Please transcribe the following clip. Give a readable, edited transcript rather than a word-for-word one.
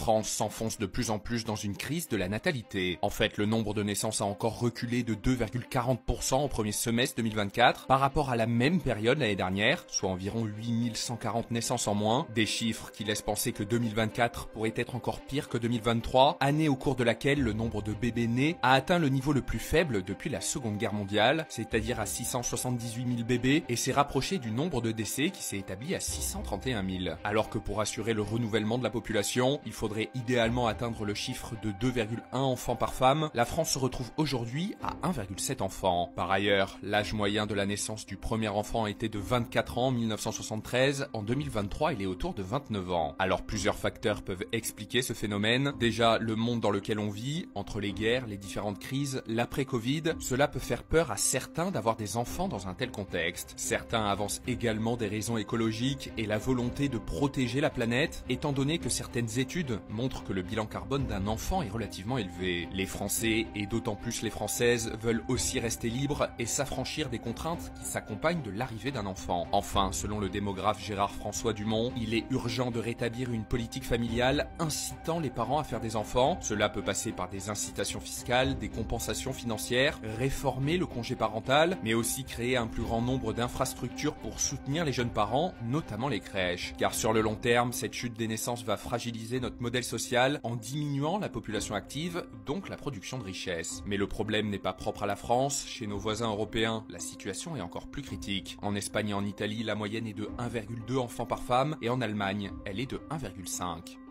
France s'enfonce de plus en plus dans une crise de la natalité. En fait, le nombre de naissances a encore reculé de 2,40% au premier semestre 2024 par rapport à la même période l'année dernière, soit environ 8140 naissances en moins. Des chiffres qui laissent penser que 2024 pourrait être encore pire que 2023, année au cours de laquelle le nombre de bébés nés a atteint le niveau le plus faible depuis la Seconde Guerre mondiale, c'est-à-dire à 678 000 bébés, et s'est rapproché du nombre de décès qui s'est établi à 631 000. Alors que pour assurer le renouvellement de la population, il faudrait idéalement atteindre le chiffre de 2,1 enfants par femme, la France se retrouve aujourd'hui à 1,7 enfants. Par ailleurs, l'âge moyen de la naissance du premier enfant était de 24 ans en 1973, en 2023 il est autour de 29 ans. Alors plusieurs facteurs peuvent expliquer ce phénomène. Déjà, le monde dans lequel on vit, entre les guerres, les différentes crises, l'après-Covid, cela peut faire peur à certains d'avoir des enfants dans un tel contexte. Certains avancent également des raisons écologiques et la volonté de protéger la planète, étant donné que certaines études montrent que le bilan carbone d'un enfant est relativement élevé. Les Français, et d'autant plus les Françaises, veulent aussi rester libres et s'affranchir des contraintes qui s'accompagnent de l'arrivée d'un enfant. Enfin, selon le démographe Gérard-François Dumont, il est urgent de rétablir une politique familiale incitant les parents à faire des enfants. Cela peut passer par des incitations fiscales, des compensations financières, réformer le congé parental, mais aussi créer un plus grand nombre d'infrastructures pour soutenir les jeunes parents, notamment les crèches. Car sur le long terme, cette chute des naissances va fragiliser notre modèle social en diminuant la population active, donc la production de richesses. Mais le problème n'est pas propre à la France. Chez nos voisins européens, la situation est encore plus critique. En Espagne et en Italie, la moyenne est de 1,2 enfants par femme, et en Allemagne, elle est de 1,5.